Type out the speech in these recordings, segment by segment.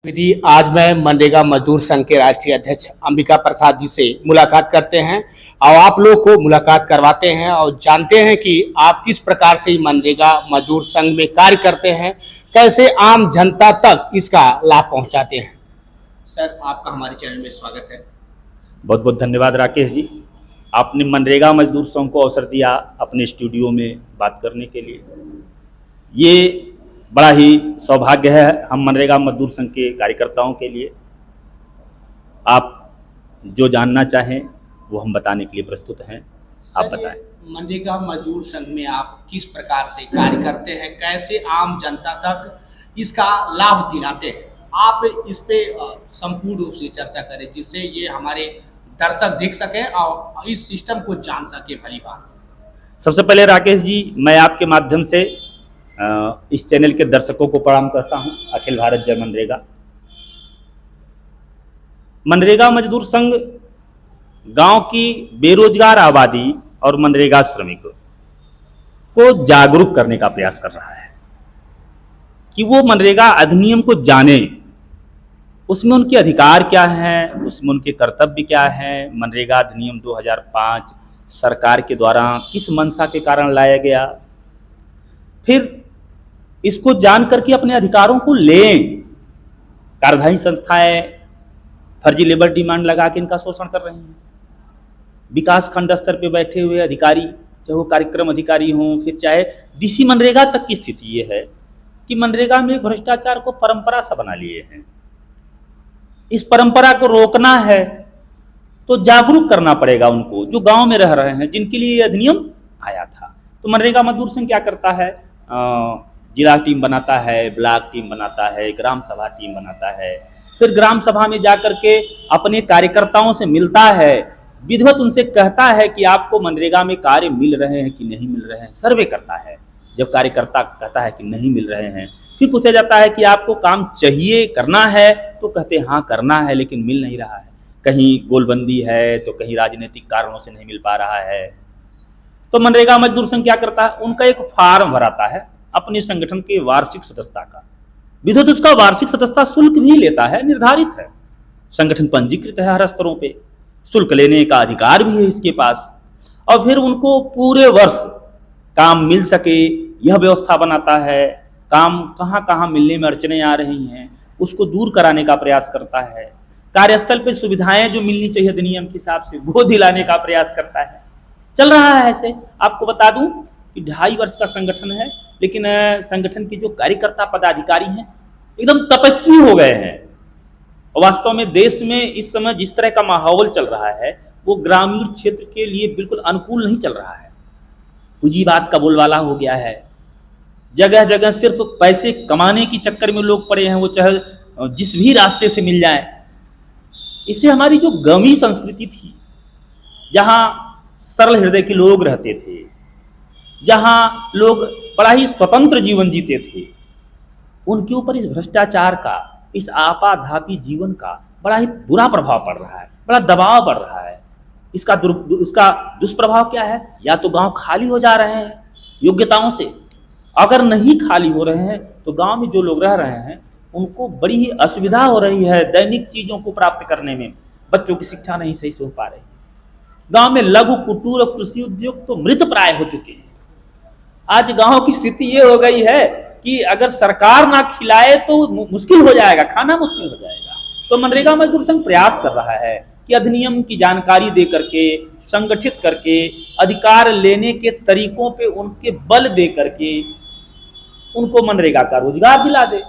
विधि आज मैं मनरेगा मजदूर संघ के राष्ट्रीय अध्यक्ष अंबिका प्रसाद जी से मुलाकात करते हैं और आप लोग को मुलाकात करवाते हैं और जानते हैं कि आप किस प्रकार से मनरेगा मजदूर संघ में कार्य करते हैं, कैसे आम जनता तक इसका लाभ पहुंचाते हैं। सर, आपका हमारे चैनल में स्वागत है। बहुत बहुत धन्यवाद राकेश जी, आपने मनरेगा मजदूर संघ को अवसर दिया अपने स्टूडियो में बात करने के लिए। ये बड़ा ही सौभाग्य है हम मनरेगा मजदूर संघ के कार्यकर्ताओं के लिए। आप जो जानना चाहें वो हम बताने के लिए प्रस्तुत हैं, आप बताएं। मनरेगा मजदूर संघ में आप किस प्रकार से कार्य करते हैं, कैसे आम जनता तक इसका लाभ दिलाते हैं, आप इस पे संपूर्ण रूप से चर्चा करें जिससे ये हमारे दर्शक देख सकें और इस सिस्टम को जान सके भली बात। सबसे पहले राकेश जी, मैं आपके माध्यम से इस चैनल के दर्शकों को प्रणाम करता हूं। अखिल भारत जय मनरेगा। मनरेगा मजदूर संघ गांव की बेरोजगार आबादी और मनरेगा श्रमिकों को जागरूक करने का प्रयास कर रहा है कि वो मनरेगा अधिनियम को जाने, उसमें उनके अधिकार क्या हैं, उसमें उनके कर्तव्य क्या हैं। मनरेगा अधिनियम 2005 सरकार के द्वारा किस मंशा के कारण लाया गया, फिर इसको जान करके अपने अधिकारों को लें। कार्यदायी संस्थाएं फर्जी लेबर डिमांड लगा के इनका शोषण कर रही हैं। विकास खंड स्तर पे बैठे हुए अधिकारी, चाहे वो कार्यक्रम अधिकारी हों, फिर चाहे डीसी मनरेगा तक की स्थिति ये है कि मनरेगा में भ्रष्टाचार को परंपरा सा बना लिए हैं। इस परंपरा को रोकना है तो जागरूक करना पड़ेगा उनको जो गांव में रह रहे हैं, जिनके लिए ये अधिनियम आया था। तो मनरेगा मजदूर संघ क्या करता है, जिला टीम बनाता है, ब्लॉक टीम बनाता है, ग्राम सभा टीम बनाता है, फिर ग्राम सभा में जाकर के अपने कार्यकर्ताओं से मिलता है, विधिवत उनसे कहता है कि आपको मनरेगा में कार्य मिल रहे हैं कि नहीं मिल रहे हैं। सर्वे करता है। जब कार्यकर्ता कहता है कि नहीं मिल रहे हैं, फिर पूछा जाता है कि आपको काम चाहिए, करना है, तो कहते हैं हाँ करना है लेकिन मिल नहीं रहा है। कहीं गोलबंदी है तो कहीं राजनीतिक कारणों से नहीं मिल पा रहा है। तो मनरेगा मजदूर संघ क्या करता है, उनका एक फार्म भराता है अपने संगठन के वार्षिक सदस्यता का। विधिवत उसका वार्षिक सदस्यता शुल्क भी लेता है, निर्धारित है, संगठन पंजीकृत है, हर स्तरों पे शुल्क लेने का अधिकार भी है इसके पास। और फिर उनको पूरे वर्ष काम मिल सके यह व्यवस्था बनाता है। काम कहाँ कहाँ मिलने में अड़चने आ रही हैं उसको दूर कराने का प्रयास करता है। कार्यस्थल पे सुविधाएं जो मिलनी चाहिए अधिनियम के हिसाब से वो दिलाने का प्रयास करता है। चल रहा है ऐसे। आपको बता दूं कि 2.5 वर्ष का संगठन है, लेकिन संगठन के जो कार्यकर्ता पदाधिकारी हैं एकदम तपस्वी हो गए हैं। वास्तव में देश में इस समय जिस तरह का माहौल चल रहा है वो ग्रामीण क्षेत्र के लिए बिल्कुल अनुकूल नहीं चल रहा है। पूंजीवाद का बोलबाला हो गया है। जगह जगह सिर्फ पैसे कमाने के चक्कर में लोग पड़े हैं, वो चाहे जिस भी रास्ते से मिल जाए। इससे हमारी जो गांवी संस्कृति थी, जहाँ सरल हृदय के लोग रहते थे, जहाँ लोग बड़ा ही स्वतंत्र जीवन जीते थे, उनके ऊपर इस भ्रष्टाचार का, इस आपाधापी जीवन का बड़ा ही बुरा प्रभाव पड़ रहा है, बड़ा दबाव पड़ रहा है। इसका दुष्प्रभाव क्या है, या तो गांव खाली हो जा रहे हैं योग्यताओं से, अगर नहीं खाली हो रहे हैं तो गांव में जो लोग रह रहे हैं उनको बड़ी ही असुविधा हो रही है दैनिक चीज़ों को प्राप्त करने में। बच्चों की शिक्षा नहीं सही से हो पा रही। गांव में लघु कुटीर और कृषि उद्योग तो मृत प्राय हो चुके हैं। आज गांव की स्थिति ये हो गई है कि अगर सरकार ना खिलाए तो मुश्किल हो जाएगा, खाना मुश्किल हो जाएगा। तो मनरेगा मजदूर संघ प्रयास कर रहा है कि अधिनियम की जानकारी दे करके, संगठित करके, अधिकार लेने के तरीकों पे उनके बल दे करके उनको मनरेगा का रोजगार दिला दे।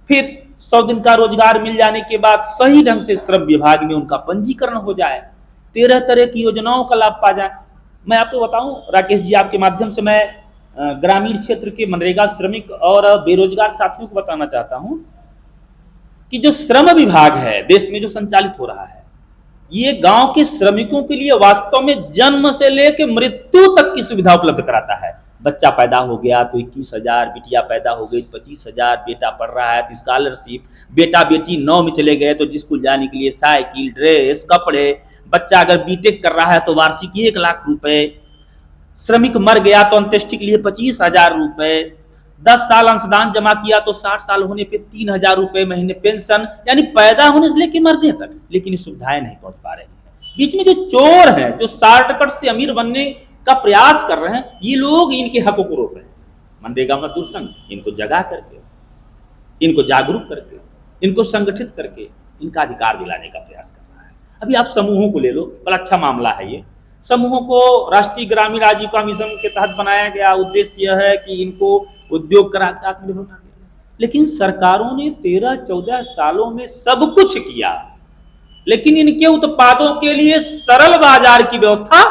फिर 100 दिन का रोजगार मिल जाने के बाद सही ढंग से श्रम विभाग में उनका पंजीकरण हो जाए, 13 तरह की योजनाओं का लाभ पा जाए। मैं आपको बताऊं राकेश जी, आपके माध्यम से मैं ग्रामीण क्षेत्र के मनरेगा श्रमिक और बेरोजगार साथियों को बताना चाहता हूं कि जो श्रम विभाग है देश में जो संचालित हो रहा है, ये गांव के श्रमिकों के लिए वास्तव में जन्म से लेकर मृत्यु तक की सुविधा उपलब्ध कराता है। बच्चा पैदा हो गया तो 21,000, बिटिया पैदा हो गई तो 25,000, बेटा पढ़ रहा है तो स्कॉलरशिप, बेटा बेटी 9 में चले गए तो स्कूल जाने के लिए साइकिल, ड्रेस, कपड़े, बच्चा अगर बीटेक कर रहा है तो वार्षिक 1 लाख रुपए, श्रमिक मर गया तो अंत्येष्टि के लिए 25,000 रुपए, 10 साल अंशदान जमा किया तो 60 साल होने पे 3,000 रुपए महीने पेंशन, यानी पैदा होने से लेकर मरने तक, लेकिन ये सुविधाएं नहीं पहुंच पा रही हैं। बीच में जो चोर हैं, जो शॉर्टकट से अमीर बनने का प्रयास कर रहे हैं, ये लोग इनके हकों को रोक रहे हैं। मनरेगा मजदूर संघ इनको जगा करके, इनको जागरूक करके, इनको संगठित करके इनका अधिकार दिलाने का प्रयास कर रहा है। अभी आप समूहों को ले लो, बड़ा अच्छा मामला है ये। समूहों को राष्ट्रीय ग्रामीण आजीविका मिशन के तहत बनाया गया। उद्देश्य यह है कि इनको उद्योग करा के आत्मनिर्भर बना दिया, लेकिन सरकारों ने 13-14 सालों में सब कुछ किया, लेकिन इनके उत्पादों के लिए सरल बाजार की व्यवस्था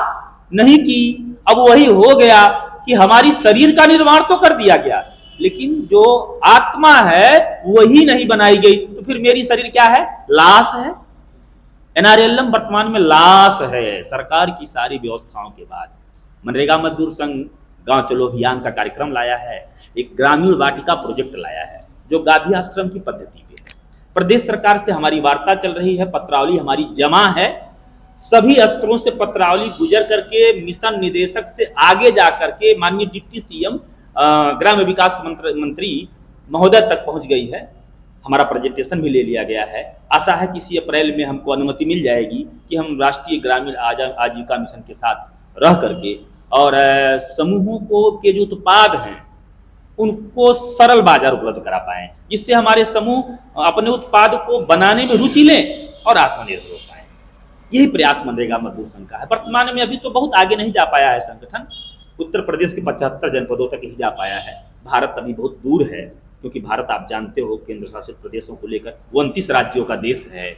नहीं की। अब वही हो गया कि हमारी शरीर का निर्माण तो कर दिया गया, लेकिन जो आत्मा है वही नहीं बनाई गई। तो फिर मेरी शरीर क्या है? लाश है। एनआरएलएम वर्तमान में लाश है सरकार की सारी व्यवस्थाओं के बाद। मनरेगा मजदूर संघ गांव चलो अभियान का कार्यक्रम लाया है, एक ग्रामीण वाटिका प्रोजेक्ट लाया है जो गांधी आश्रम की पद्धति पे है। प्रदेश सरकार से हमारी वार्ता चल रही है, पत्रावली हमारी जमा है। सभी स्तरों से पत्रावली गुजर करके मिशन निदेशक से आगे जाकर के माननीय डिप्टी सीएम ग्राम्य विकास मंत्री महोदय तक पहुंच गई है। हमारा प्रेजेंटेशन भी ले लिया गया है। आशा है कि इसी अप्रैल में हमको अनुमति मिल जाएगी कि हम राष्ट्रीय ग्रामीण आजीविका मिशन के साथ रह करके और समूहों को के जो उत्पाद हैं उनको सरल बाजार उपलब्ध करा पाएं, जिससे हमारे समूह अपने उत्पाद को बनाने में रुचि लें और आत्मनिर्भर हो पाएं। यही प्रयास मनरेगा मजदूर संघ का है। वर्तमान में अभी तो बहुत आगे नहीं जा पाया है संगठन, उत्तर प्रदेश के 75 जनपदों तक ही जा पाया है। भारत अभी बहुत दूर है, क्योंकि भारत आप जानते हो केंद्र शासित प्रदेशों को लेकर 29 राज्यों का देश है,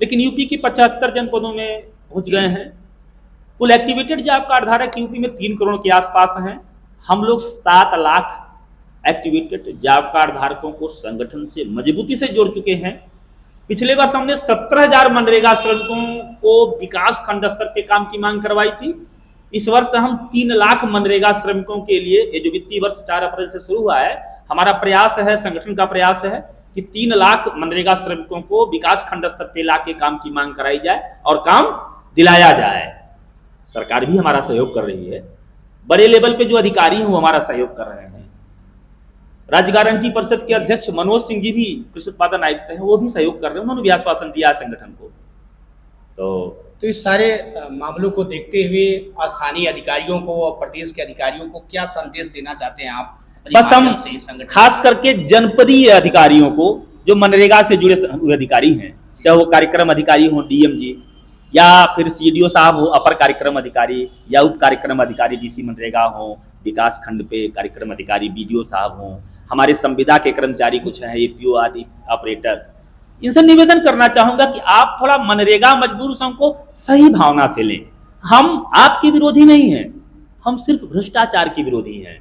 लेकिन यूपी के 75 जनपदों में पहुंच गए हैं। कुल एक्टिवेटेड जॉब कार्ड धारक यूपी में 3 करोड़ के आसपास हैं। हम लोग 7 लाख एक्टिवेटेड जॉब कार्ड धारकों को संगठन से मजबूती से जोड़ चुके हैं। पिछले वर्ष हमने 17,000 मनरेगा श्रमिकों को विकास खंड स्तर पे काम की मांग करवाई थी। इस वर्ष हम 3 लाख मनरेगा श्रमिकों के लिए, ये जो वित्तीय वर्ष 4 अप्रैल से शुरू हुआ है, हमारा प्रयास है, संगठन का प्रयास है कि 3 लाख मनरेगा श्रमिकों को विकास खंड स्तर पे लाके काम की मांग कराई जाए और काम दिलाया जाए। सरकार भी हमारा सहयोग कर रही है, बड़े लेवल पे जो अधिकारी हैं वो हमारा सहयोग कर रहे हैं। राज्य गारंटी परिषद के अध्यक्ष मनोज सिंह जी भी कृषि उत्पादन आयुक्त हैं, वो भी सहयोग कर रहे हैं। उन्होंने भी आश्वासन दिया संगठन को। तो इस सारे मामलों को देखते हुए स्थानीय अधिकारियों को और प्रदेश के अधिकारियों को क्या संदेश देना चाहते हैं आप? बस हम खास करके जनपदीय अधिकारियों को, जो मनरेगा से जुड़े हुए अधिकारी हैं, चाहे वो कार्यक्रम अधिकारी हो डीएमजी, या फिर सीडीओ साहब हो अपर कार्यक्रम अधिकारी, या उप कार्यक्रम अधिकारी डीसी मनरेगा हो, विकास खंड पे कार्यक्रम अधिकारी बीडीओ साहब हो, हमारे संविदा के कर्मचारी कुछ हैं, एपीओ आदि ऑपरेटर, इनसे निवेदन करना चाहूंगा कि आप थोड़ा मनरेगा मजदूर संघ को सही भावना से लें। हम आपके विरोधी नहीं हैं, हम सिर्फ भ्रष्टाचार के विरोधी हैं।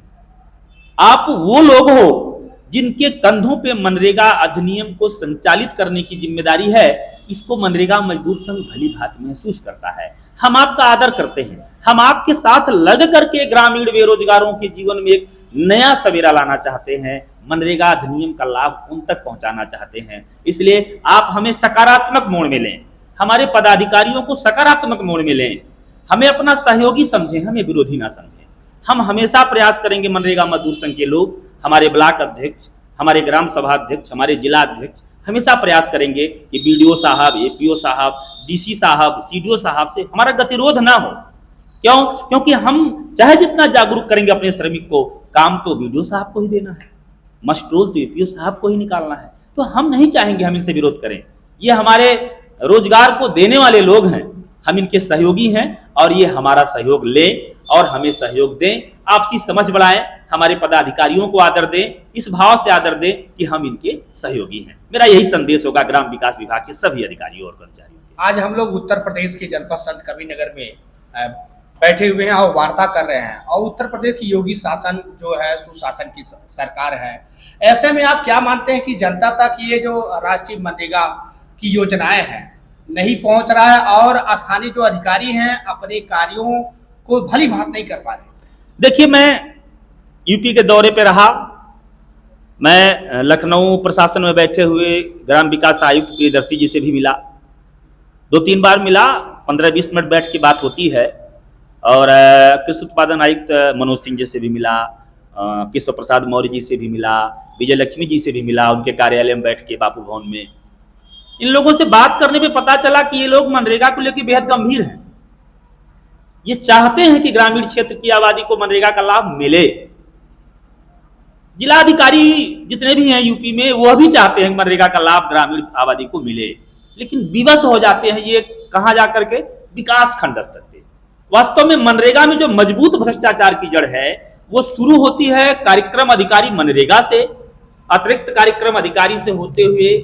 आप वो लोग हो जिनके कंधों पे मनरेगा अधिनियम को संचालित करने की जिम्मेदारी है। इसको मनरेगा मजदूर संघ भली भांति महसूस करता है। हम आपका आदर करते हैं, हम आपके साथ लग करके ग्रामीण बेरोजगारों के जीवन में एक नया सवेरा लाना चाहते हैं, मनरेगा अधिनियम का लाभ उन तक पहुंचाना चाहते हैं। इसलिए आप हमें सकारात्मक मोड़ में लें, हमारे पदाधिकारियों को सकारात्मक मोड़ में लें, हमें अपना सहयोगी समझें, हमें विरोधी ना समझें। हम हमेशा प्रयास करेंगे, मनरेगा मजदूर संघ के लोग, हमारे ब्लॉक अध्यक्ष, हमारे ग्राम सभा अध्यक्ष, हमारे जिला अध्यक्ष हमेशा प्रयास करेंगे कि बीडीओ साहब, एपीओ साहब, डीसी साहब, सीडीओ साहब से हमारा गतिरोध ना हो। क्यों? क्योंकि हम चाहे जितना जागरूक करेंगे अपने श्रमिक को, काम तो बीडीओ साहब को ही देना है, मस्ट्रोल तो एपीओ साहब को ही निकालना है। तो हम नहीं चाहेंगे हम इनसे विरोध करें। ये हमारे रोजगार को देने वाले लोग हैं, हम इनके सहयोगी हैं और ये हमारा सहयोग लें और हमें सहयोग दें, आपसी समझ बढ़ाएं, हमारे पदाधिकारियों को आदर दें, इस भाव से आदर दें कि हम इनके सहयोगी हैं। मेरा यही संदेश होगा ग्राम विकास विभाग के सभी अधिकारियों और कर्मचारियों को। आज हम लोग उत्तर प्रदेश के जनपद संत कबीरनगर में बैठे हुए हैं और वार्ता कर रहे हैं, और उत्तर प्रदेश की योगी शासन जो है, सुशासन की सरकार है। ऐसे में आप क्या मानते हैं कि जनता तक ये जो राष्ट्रीय मनरेगा की योजनाएं हैं नहीं पहुंच रहा है और स्थानीय जो अधिकारी हैं अपने कार्यों को भली भांति नहीं कर पा रहे? देखिए, मैं यूपी के दौरे पे रहा, मैं लखनऊ प्रशासन में बैठे हुए ग्राम विकास आयुक्त प्रियदर्शी जी से भी मिला, 2-3 बार मिला, 15-20 मिनट बैठ के बात होती है। और कृषि उत्पादन आयुक्त मनोज सिंह जी से भी मिला, केशव प्रसाद मौर्य जी से भी मिला, विजय लक्ष्मी जी से भी मिला, उनके कार्यालय में बैठ के बापू भवन में। इन लोगों से बात करने पे पता चला कि ये लोग मनरेगा को लेकर बेहद गंभीर हैं। ये चाहते हैं कि ग्रामीण क्षेत्र की आबादी को मनरेगा का लाभ मिले। जिलाधिकारी जितने भी हैं यूपी में, वह भी चाहते हैं मनरेगा का लाभ ग्रामीण आबादी को मिले, लेकिन विवश हो जाते हैं ये कहां जाकर के, विकास खंड स्तर पे। वास्तव में मनरेगा में जो मजबूत भ्रष्टाचार की जड़ है वो शुरू होती है कार्यक्रम अधिकारी मनरेगा से, अतिरिक्त कार्यक्रम अधिकारी से होते हुए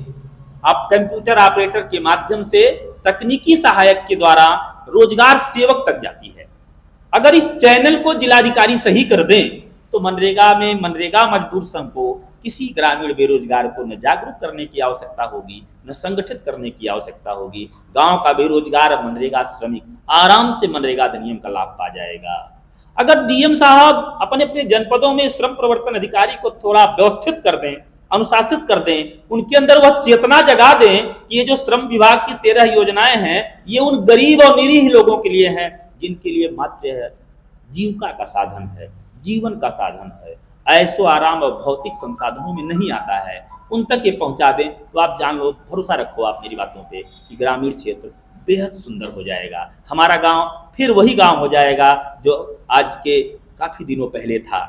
आप कंप्यूटर ऑपरेटर के माध्यम से तकनीकी सहायक के द्वारा रोजगार सेवक तक जाती है। अगर इस चैनल को जिलाधिकारी सही कर दें तो मनरेगा में मनरेगा मजदूर संघ को किसी ग्रामीण बेरोजगार को न जागरूक करने की आवश्यकता होगी, न संगठित करने की आवश्यकता होगी। गांव का बेरोजगार मनरेगा श्रमिक आराम से मनरेगा अधिनियम का लाभ पा जाएगा। अगर डीएम साहब अपने अपने जनपदों में श्रम प्रवर्तन अधिकारी को थोड़ा व्यवस्थित कर दें, अनुशासित कर दें, उनके अंदर वह चेतना जगा दें कि ये जो श्रम विभाग की 13 योजनाएं हैं ये उन गरीब और निरीह लोगों के लिए हैं जिनके लिए मात्र जीविका का साधन है, जीवन का साधन है, ऐसो आराम और भौतिक संसाधनों में नहीं आता है, उन तक ये पहुंचा दें तो आप जान लो, भरोसा रखो आप मेरी बातों पे कि ग्रामीण क्षेत्र बेहद सुंदर हो जाएगा। हमारा गांव फिर वही गांव हो जाएगा जो आज के काफी दिनों पहले था,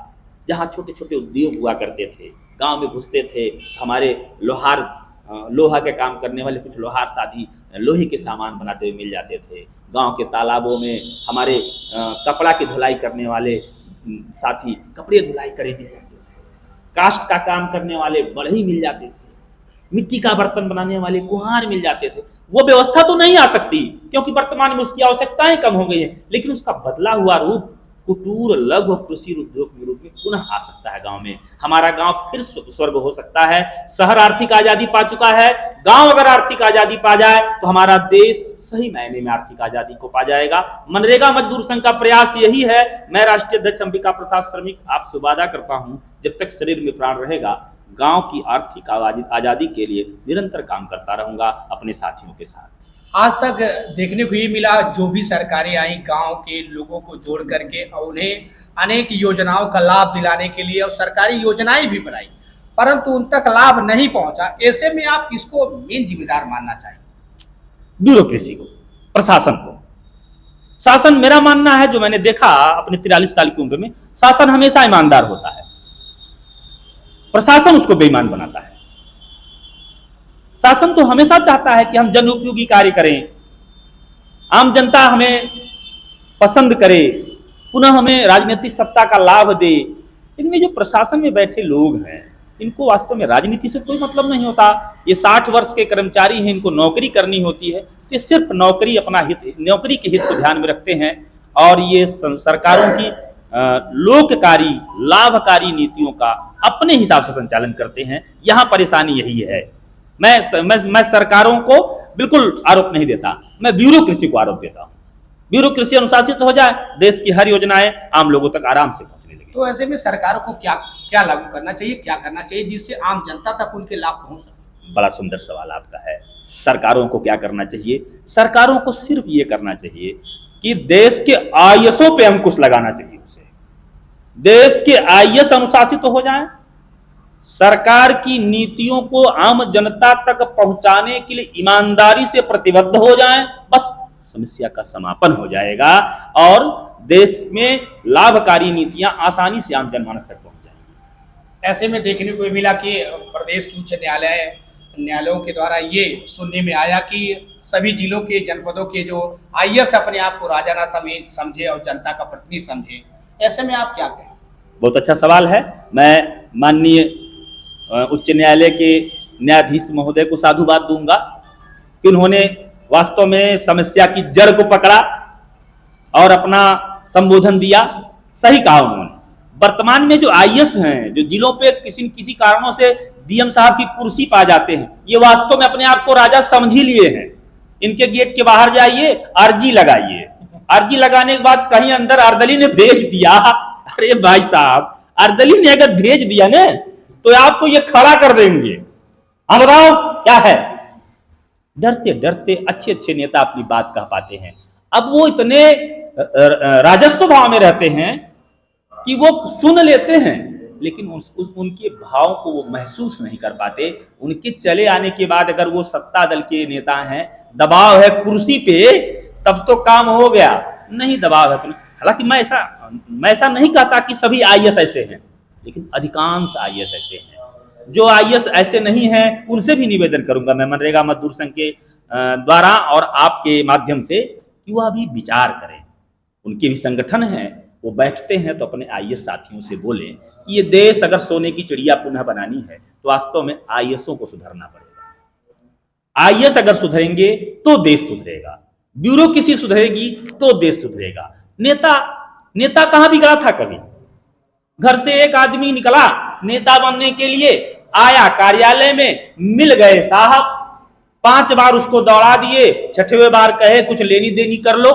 जहां छोटे छोटे उद्योग हुआ करते थे। गांव में घुसते थे हमारे लोहा के काम करने वाले कुछ लोहार साथी लोहे के सामान बनाते हुए मिल जाते थे। गांव के तालाबों में हमारे कपड़ा की धुलाई करने वाले साथी कपड़े धुलाई करे मिल जाते थे। कास्ट का काम करने वाले बढ़ई मिल जाते थे। मिट्टी का बर्तन बनाने वाले कुम्हार मिल जाते थे। वो व्यवस्था तो नहीं आ सकती क्योंकि वर्तमान में उसकी आवश्यकताएं कम हो गई है, लेकिन उसका बदला हुआ रूप कुटीर लघु कृषि उद्योग के रूप में पुनः आ सकता है। गांव में हमारा गांव फिर स्वर्ग हो सकता है। शहर आर्थिक आजादी पा चुका है, गांव अगर आर्थिक आजादी पा जाए तो हमारा देश सही मायने में आर्थिक आजादी को पा जाएगा। मनरेगा मजदूर संघ का प्रयास यही है। मैं राष्ट्रीय अध्यक्ष अंबिका प्रसाद श्रमिक आपसे वादा करता हूं, जब तक शरीर में प्राण रहेगा गांव की आर्थिक आजादी के लिए निरंतर काम करता रहूंगा अपने साथियों के साथ। आज तक देखने को ये मिला, जो भी सरकारें आई गांव के लोगों को जोड़ करके और उन्हें अनेक योजनाओं का लाभ दिलाने के लिए और सरकारी योजनाएं भी बनाई, परंतु उन तक लाभ नहीं पहुंचा। ऐसे में आप किसको मेन जिम्मेदार मानना चाहेंगे? ब्यूरोक्रेसी को, प्रशासन को। शासन, मेरा मानना है, जो मैंने देखा अपने 43 साल की उम्र में, शासन हमेशा ईमानदार होता है, प्रशासन उसको बेईमान बनाता है। शासन तो हमेशा चाहता है कि हम जन उपयोगी कार्य करें, आम जनता हमें पसंद करे, पुनः हमें राजनीतिक सत्ता का लाभ दे। लेकिन ये जो प्रशासन में बैठे लोग हैं, इनको वास्तव में राजनीति से कोई मतलब नहीं होता। ये 60 वर्ष के कर्मचारी हैं, इनको नौकरी करनी होती है, ये सिर्फ नौकरी, अपना हित, नौकरी के हित को ध्यान में रखते हैं और ये सरकारों की लोककारी लाभकारी नीतियों का अपने हिसाब से संचालन करते हैं। यहाँ परेशानी यही है। मैं सरकारों को बिल्कुल आरोप नहीं देता, मैं ब्यूरोक्रेसी को आरोप देता हूँ। ब्यूरोक्रेसी अनुशासित हो जाए, देश की हर योजनाएं आम लोगों तक आराम से पहुंचने लगे। तो ऐसे में सरकारों को क्या लागू करना चाहिए, क्या करना चाहिए जिससे आम जनता तक उनके लाभ पहुंच सके? बड़ा सुंदर सवाल आपका है। सरकारों को क्या करना चाहिए? सरकारों को सिर्फ ये करना चाहिए कि देश के आईएसओ पे अंकुश लगाना चाहिए। उसे देश के आईएएस अनुशासित हो जाएं, सरकार की नीतियों को आम जनता तक पहुंचाने के लिए ईमानदारी से प्रतिबद्ध हो जाएं, बस समस्या का समापन हो जाएगा और देश में लाभकारी नीतियां आसानी से आम जनमानस तक पहुंच जाएंगी। ऐसे में देखने को मिला कि प्रदेश के उच्च न्यायालयों के द्वारा ये सुनने में आया कि सभी जिलों के जनपदों के जो आईएएस अपने आप को राजा ना समझे और जनता का प्रतिनिधि समझे। ऐसे में आप क्या कहें? बहुत अच्छा सवाल है। मैं माननीय उच्च न्यायालय के न्यायाधीश महोदय को साधुवाद दूंगा कि उन्होंने वास्तव में समस्या की जड़ को पकड़ा और अपना संबोधन दिया। सही कहा उन्होंने। वर्तमान में जो आईएएस हैं, जो जिलों पे किसी कारणों से डीएम साहब की कुर्सी पा जाते हैं, ये वास्तव में अपने आप को राजा समझ ही लिए हैं। इनके गेट के बाहर जाइए, अर्जी लगाइए, अर्जी लगाने के बाद कहीं अंदर अर्दली ने भेज दिया। अरे भाई साहब, अर्दली ने अगर भेज दिया ना तो आपको ये खड़ा कर देंगे। हम बताओ क्या है? डरते डरते अच्छे अच्छे नेता अपनी बात कह पाते हैं। अब वो इतने राजस्व भाव में रहते हैं कि वो सुन लेते हैं लेकिन उनके भाव को वो महसूस नहीं कर पाते। उनके चले आने के बाद अगर वो सत्ता दल के नेता हैं, दबाव है कुर्सी पे, तब तो काम हो गया, नहीं दबाव है तो। हालांकि मैं ऐसा नहीं कहता कि सभी आईएएस ऐसे हैं, लेकिन अधिकांश आईएएस ऐसे हैं। जो आईएएस ऐसे नहीं हैं उनसे भी निवेदन करूंगा मैं मनरेगा मजदूर संघ के द्वारा और आपके माध्यम से कि वह अभी विचार करें। उनके भी संगठन हैं, वो बैठते हैं तो अपने आईएएस साथियों से बोलें कि ये देश अगर सोने की चिड़िया पुनः बनानी है तो वास्तव में आईएएसों को सुधरना पड़ेगा। आईएएस अगर सुधरेंगे तो देश सुधरेगा, ब्यूरोक्रेसी सुधरेगी तो देश सुधरेगा। नेता कहां बिगड़ा था? कभी घर से एक आदमी निकला नेता बनने के लिए, आया कार्यालय में, मिल गए साहब, 5 बार उसको दौड़ा दिए, 6वें बार कहे कुछ लेनी देनी कर लो,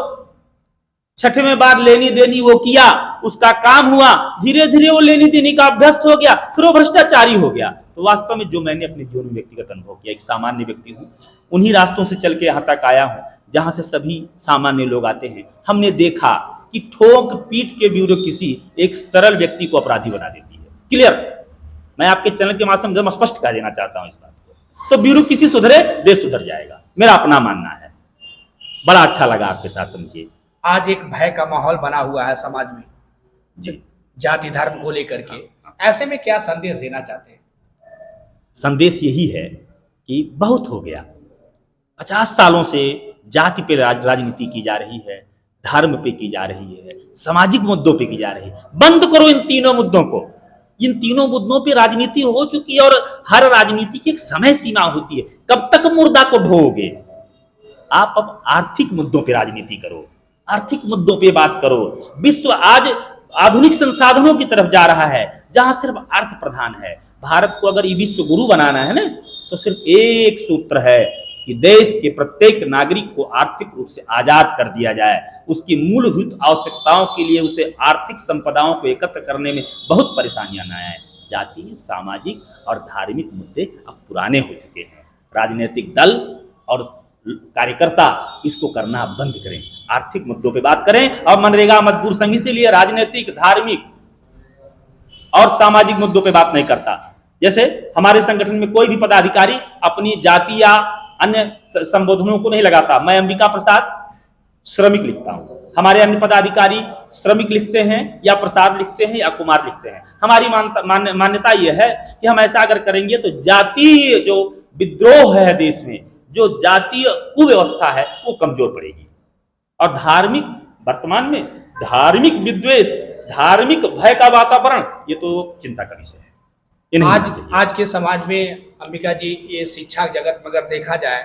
6वें बार लेनी देनी वो किया, उसका काम हुआ, धीरे धीरे वो लेनी देनी का अभ्यस्त हो गया, फिर वो भ्रष्टाचारी हो गया। तो वास्तव में जो मैंने अपने जीवन में व्यक्तिगत अनुभव किया, एक सामान्य व्यक्ति हूं, उन्हीं रास्तों से चल के यहाँ तक आया हूं जहां से सभी सामान्य लोग आते हैं। हमने देखा कि ठोक पीट के ब्यूरोक्रेसी एक सरल व्यक्ति को अपराधी बना देती है। क्लियर, मैं आपके चैनल के माध्यम से स्पष्ट कर देना चाहता हूं इस बात को। तो ब्यूरोक्रेसी सुधरे, देश सुधर जाएगा, मेरा अपना मानना है। बड़ा अच्छा लगा आपके साथ समझिए। आज एक भय का माहौल बना हुआ है समाज में जी, जाति धर्म को लेकर के, ऐसे में क्या संदेश देना चाहते हैं? संदेश यही है कि बहुत हो गया, 50 सालों से जाति पे राजनीति की जा रही है, धर्म पे की जा रही है, सामाजिक मुद्दों पे की जा रही है। बंद करो इन तीनों मुद्दों को। इन तीनों मुद्दों पे राजनीति हो चुकी है और हर राजनीति की एक समय सीमा होती है। कब तक मुर्दा को ढोओगे? आप अब आर्थिक मुद्दों पे राजनीति करो, आर्थिक मुद्दों पे बात करो। विश्व आज आधुनिक संसाधनों की तरफ जा रहा है, जहां सिर्फ अर्थ प्रधान है। भारत को अगर ये विश्व गुरु बनाना है ना, तो सिर्फ एक सूत्र है कि देश के प्रत्येक नागरिक को आर्थिक रूप से आजाद कर दिया जाए। उसकी मूलभूत आवश्यकताओं के लिए उसे आर्थिक संपदाओं को एकत्र करने में बहुत परेशानियां न आए। जातीय, सामाजिक और धार्मिक मुद्दे अब पुराने हो चुके हैं। राजनीतिक दल और कार्यकर्ता इसको करना बंद करें, आर्थिक मुद्दों पे बात करें। और मनरेगा मजदूर संघ इसीलिए राजनीतिक, धार्मिक और सामाजिक मुद्दों पे बात नहीं करता। जैसे हमारे संगठन में कोई भी पदाधिकारी अपनी जाति या अन्य संबोधनों को नहीं लगाता। मैं अंबिका प्रसाद श्रमिक लिखता हूं, हमारे अन्य पदाधिकारी श्रमिक लिखते हैं या प्रसाद लिखते हैं या कुमार लिखते हैं। हमारी मान्यता यह है कि हम ऐसा अगर करेंगे तो जातीय जो विद्रोह है देश में, जो जातीय कुव्यवस्था है, वो कमजोर पड़ेगी। और धार्मिक, वर्तमान में धार्मिक विद्वेष, धार्मिक भय का वातावरण, ये तो चिंता का विषय है। आज के समाज में अंबिका जी, ये शिक्षा जगत में अगर देखा जाए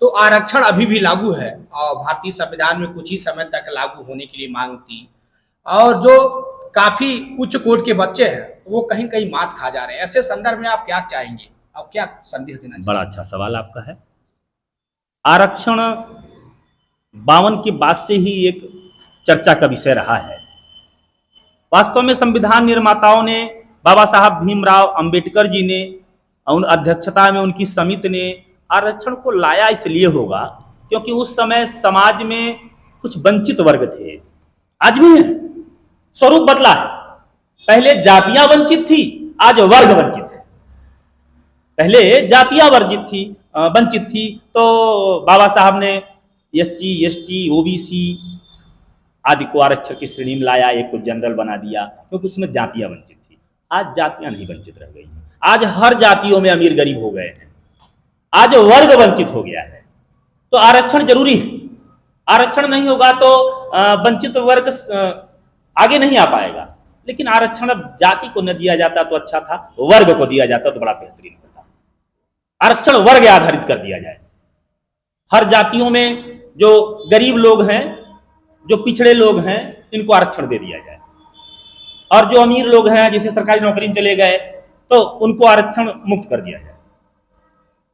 तो आरक्षण अभी भी लागू है और भारतीय संविधान में कुछ ही समय तक लागू होने के लिए मांग थी। और जो काफी उच्च कोटि के बच्चे हैं वो कहीं कहीं मात खा जा रहे हैं। ऐसे संदर्भ में आप क्या चाहेंगे, आप क्या संदेश देना चाहेंगे? बड़ा अच्छा सवाल आपका है। आरक्षण 52 के बाद से ही एक चर्चा का विषय रहा है। वास्तव में संविधान निर्माताओं ने, बाबा साहब भीमराव अंबेडकर जी ने, उन अध्यक्षता में उनकी समिति ने आरक्षण को लाया इसलिए होगा क्योंकि उस समय समाज में कुछ वंचित वर्ग थे, आज भी हैं, स्वरूप बदला है। पहले जातियां वंचित थी, आज वर्ग वंचित है। पहले जातियां वंचित थी तो बाबा साहब ने SC, ST, OBC आदि को आरक्षण की श्रेणी में लाया, एक को जनरल बना दिया क्योंकि उसमें जातियां वंचित थी। आज जातियां नहीं वंचित रह गई हैं, आज हर जातियों में अमीर गरीब हो गए हैं, आज वर्ग वंचित हो गया है। तो आरक्षण जरूरी है। आरक्षण नहीं होगा तो वंचित वर्ग आगे नहीं आ पाएगा। लेकिन आरक्षण अब जाति को न दिया जाता तो अच्छा था, वर्ग को दिया जाता तो बड़ा बेहतरीन होता। आरक्षण वर्ग आधारित कर दिया जाए। हर जातियों में जो गरीब लोग हैं, जो पिछड़े लोग हैं, इनको आरक्षण दे दिया जाए। और जो अमीर लोग हैं, जैसे सरकारी नौकरी में चले गए, तो उनको आरक्षण मुक्त कर दिया जाए।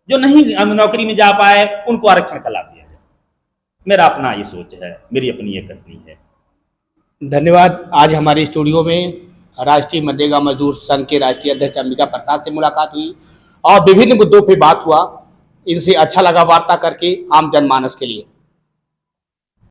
जो नहीं नौकरी में जा पाए उनको आरक्षण का लाभ दिया जाए। मेरा अपना ये सोच है, मेरी अपनी ये कथनी है। धन्यवाद। आज हमारे स्टूडियो में राष्ट्रीय मनरेगा मजदूर संघ के राष्ट्रीय अध्यक्ष अंबिका प्रसाद से मुलाकात हुई और विभिन्न मुद्दों पर बात हुआ। इनसे अच्छा लगा वार्ता करके आम जनमानस के लिए।